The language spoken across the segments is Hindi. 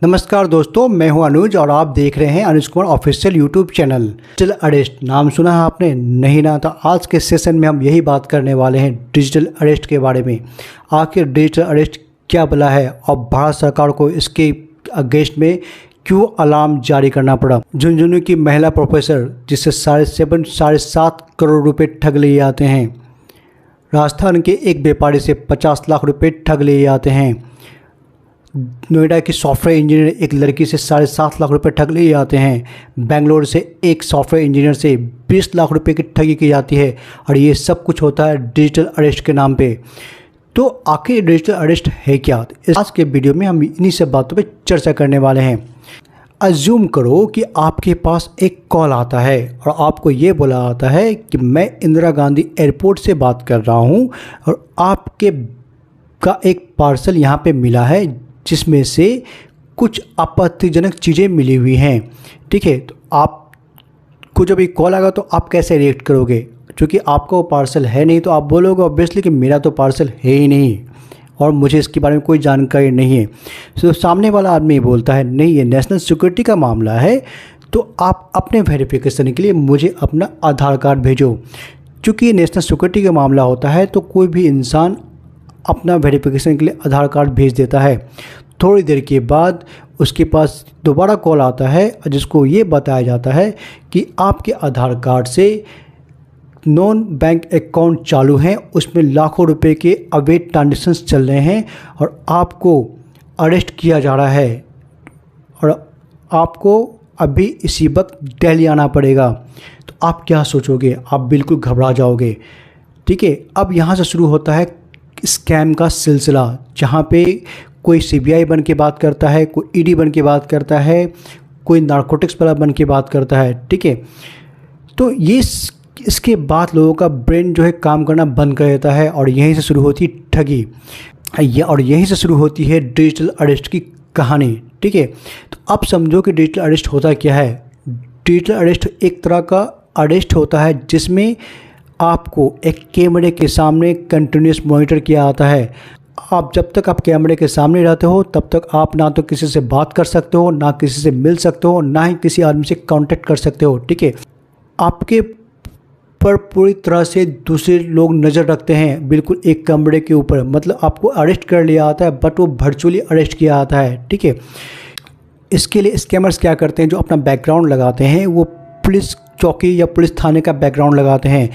नमस्कार दोस्तों, मैं हूं अनुज और आप देख रहे हैं Anuj Kumar official YouTube channel. Digital arrest नाम सुना है आपने? नहीं ना? तो आज के सेशन में हम यही बात करने वाले हैं डिजिटल अरेस्ट के बारे में। आखिर डिजिटल अरेस्ट क्या बला है और भारत सरकार को इसके अगेंस्ट में क्यों अलार्म जारी करना पड़ा। झुंझुनू की महिला प्रोफेसर जिससे 7.5 करोड़ रुपये ठग लिए जाते हैं। राजस्थान के एक व्यापारी से 50 लाख रुपये ठग लिए जाते हैं। नोएडा की सॉफ्टवेयर इंजीनियर एक लड़की से 7.5 लाख रुपए ठग लिए जाते हैं। बेंगलोर से एक सॉफ्टवेयर इंजीनियर से 20 लाख रुपए की ठगी की जाती है और ये सब कुछ होता है डिजिटल अरेस्ट के नाम पे। तो आखिर डिजिटल अरेस्ट है क्या? आज के वीडियो में हम इन्हीं सब बातों पे चर्चा करने वाले हैं। अज्यूम करो कि आपके पास एक कॉल आता है और आपको ये बोला जाता है कि मैं इंदिरा गांधी एयरपोर्ट से बात कर रहा हूँ और आपके का एक पार्सल यहाँ पे मिला है जिसमें से कुछ आपत्तिजनक चीज़ें मिली हुई हैं। ठीक है, तो आपको जब ये कॉल आएगा तो आप कैसे रिएक्ट करोगे? क्योंकि आपका वो पार्सल है नहीं तो आप बोलोगे ऑब्वियसली कि मेरा तो पार्सल है ही नहीं और मुझे इसके बारे में कोई जानकारी नहीं है। तो सामने वाला आदमी बोलता है नहीं, ये नेशनल सिक्योरिटी का मामला है, तो आप अपने वेरिफिकेशन के लिए मुझे अपना आधार कार्ड भेजो। क्योंकि ये नेशनल सिक्योरिटी का मामला होता है तो कोई भी इंसान अपना वेरिफिकेशन के लिए आधार कार्ड भेज देता है। थोड़ी देर के बाद उसके पास दोबारा कॉल आता है जिसको ये बताया जाता है कि आपके आधार कार्ड से नॉन बैंक अकाउंट चालू हैं, उसमें लाखों रुपए के अवैध ट्रांजेक्शन्स चल रहे हैं और आपको अरेस्ट किया जा रहा है और आपको अभी इसी वक्त दिल्ली आना पड़ेगा। तो आप क्या सोचोगे? आप बिल्कुल घबरा जाओगे। ठीक है, अब यहाँ से शुरू होता है स्कैम का सिलसिला, जहाँ पे कोई सीबीआई बन के बात करता है, कोई ईडी बन के बात करता है, कोई नारकोटिक्स वाला बन के बात करता है। ठीक है, तो ये इसके बाद लोगों का ब्रेन जो है काम करना बंद कर देता है और यहीं से शुरू होती है ठगी और यहीं से शुरू होती है डिजिटल अरेस्ट की कहानी। ठीक है, तो अब समझो कि डिजिटल अरेस्ट होता क्या है। डिजिटल अरेस्ट एक तरह का अरेस्ट होता है जिसमें आपको एक कैमरे के सामने कंटिन्यूस मॉनिटर किया जाता है। आप जब तक आप कैमरे के सामने रहते हो तब तक आप ना तो किसी से बात कर सकते हो, ना किसी से मिल सकते हो, ना ही किसी आदमी से कांटेक्ट कर सकते हो। ठीक है, आपके पर पूरी तरह से दूसरे लोग नज़र रखते हैं, बिल्कुल एक कमरे के ऊपर। मतलब आपको अरेस्ट कर लिया जाता है बट वो वर्चुअली अरेस्ट किया जाता है। ठीक है, इसके लिए स्कैमर्स क्या करते हैं, जो अपना बैकग्राउंड लगाते हैं वो पुलिस चौकी या पुलिस थाने का बैकग्राउंड लगाते हैं।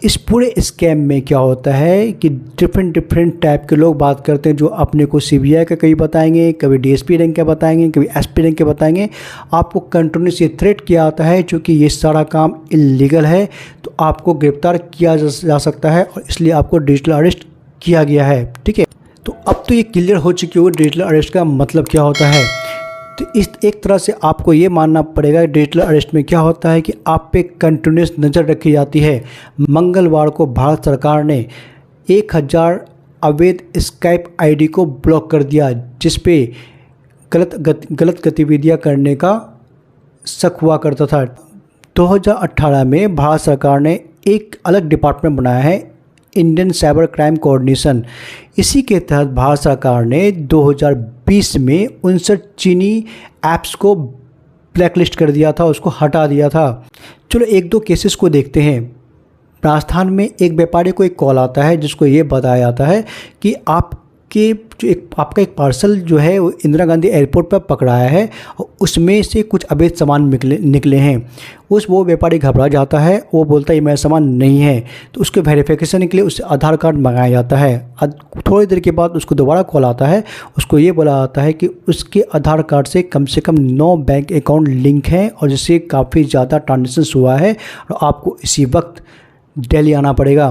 इस पूरे स्कैम में क्या होता है कि डिफरेंट टाइप के लोग बात करते हैं, जो अपने को सीबीआई का कभी बताएंगे, कभी डीएसपी रैंक का बताएंगे, कभी एसपी रैंक के बताएंगे। आपको कंटिन्यूस ये थ्रेट किया जाता है क्योंकि ये सारा काम इलीगल है, तो आपको गिरफ्तार किया जा सकता है और इसलिए आपको डिजिटल अरेस्ट किया गया है। ठीक है, तो अब तो ये क्लियर हो चुकी हो डिजिटल अरेस्ट का मतलब क्या होता है। तो इस एक तरह से आपको ये मानना पड़ेगा डिजिटल अरेस्ट में क्या होता है कि आप पे कंटिन्यूस नज़र रखी जाती है। मंगलवार को भारत सरकार ने 1000 अवैध स्काइप आईडी को ब्लॉक कर दिया, जिस पे गलत गतिविधियां करने का शक हुआ करता था। 2018 में भारत सरकार ने एक अलग डिपार्टमेंट बनाया है, इंडियन साइबर क्राइम कोऑर्डिनेशन। इसी के तहत भारत सरकार ने 2020 में 59 चीनी ऐप्स को ब्लैकलिस्ट कर दिया था, उसको हटा दिया था। चलो एक दो केसेस को देखते हैं। राजस्थान में एक व्यापारी को एक कॉल आता है जिसको ये बताया जाता है कि आपका एक पार्सल जो है वो इंदिरा गांधी एयरपोर्ट पर पकड़ाया है और उसमें से कुछ अवैध सामान निकले हैं। वो व्यापारी घबरा जाता है, वो बोलता है ये मेरा सामान नहीं है, तो उसके वेरिफिकेशन के लिए उससे आधार कार्ड मंगाया जाता है। थोड़ी देर के बाद उसको दोबारा कॉल आता है, उसको ये बोला जाता है कि उसके आधार कार्ड से कम 9 बैंक अकाउंट लिंक हैं और जिससे काफ़ी ज़्यादा ट्रांजेक्शन हुआ है और आपको इसी वक्त दिल्ली आना पड़ेगा।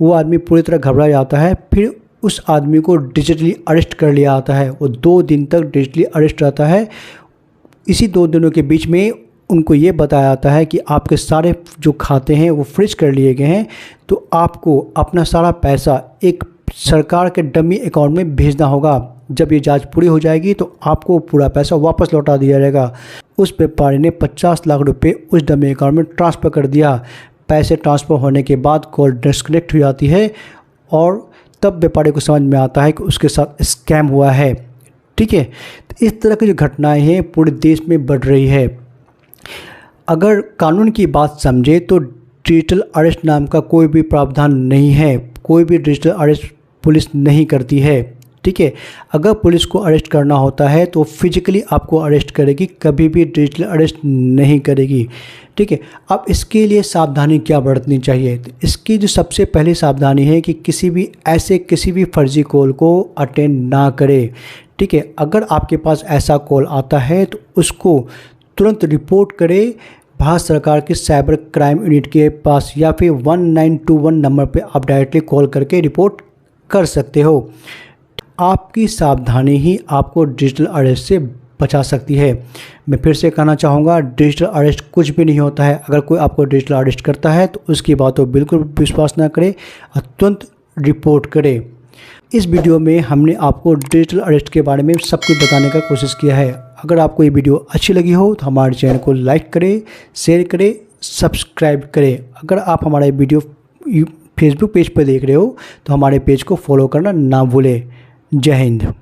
वो आदमी पूरी तरह घबरा जाता है। फिर उस आदमी को डिजिटली अरेस्ट कर लिया जाता है। वो 2 दिन तक डिजिटली अरेस्ट रहता है। इसी 2 दिनों के बीच में उनको ये बताया जाता है कि आपके सारे जो खाते हैं वो फ्रीज कर लिए गए हैं, तो आपको अपना सारा पैसा एक सरकार के डमी अकाउंट में भेजना होगा। जब ये जांच पूरी हो जाएगी तो आपको पूरा पैसा वापस लौटा दिया जाएगा। उस व्यापारी ने 50 लाख रुपये उस डमी अकाउंट में ट्रांसफ़र कर दिया। पैसे ट्रांसफ़र होने के बाद कॉल डिस्कनेक्ट हो जाती है और तब व्यापारी को समझ में आता है कि उसके साथ स्कैम हुआ है। ठीक है। तो इस तरह की जो घटनाएं हैं पूरे देश में बढ़ रही है। अगर कानून की बात समझे तो डिजिटल अरेस्ट नाम का कोई भी प्रावधान नहीं है, कोई भी डिजिटल अरेस्ट पुलिस नहीं करती है, ठीक है। अगर पुलिस को अरेस्ट करना होता है तो फिजिकली आपको अरेस्ट करेगी, कभी भी डिजिटल अरेस्ट नहीं करेगी, ठीक है। अब इसके लिए सावधानी क्या बरतनी चाहिए? तो इसकी जो सबसे पहली सावधानी है कि किसी भी फर्जी कॉल को अटेंड ना करें, ठीक है। अगर आपके पास ऐसा कॉल आता है तो उसको तुरंत रिपोर्ट करें भारत सरकार के साइबर क्राइम यूनिट के पास, या फिर 1921 नंबर पे आप डायरेक्टली कॉल करके रिपोर्ट कर सकते हो। आपकी सावधानी ही आपको डिजिटल अरेस्ट से बचा सकती है। मैं फिर से कहना चाहूँगा, डिजिटल अरेस्ट कुछ भी नहीं होता है। अगर कोई आपको डिजिटल अरेस्ट करता है तो उसकी बातों बिल्कुल विश्वास ना करें और तुरंत रिपोर्ट करें। इस वीडियो में हमने आपको डिजिटल अरेस्ट के बारे में सब कुछ बताने का कोशिश किया है। अगर आपको ये वीडियो अच्छी लगी हो तो हमारे चैनल को लाइक करें, शेयर करें, सब्सक्राइब करें। अगर आप हमारा वीडियो फेसबुक पेज पर देख रहे हो तो हमारे पेज को फॉलो करना ना भूलें। जय हिंद।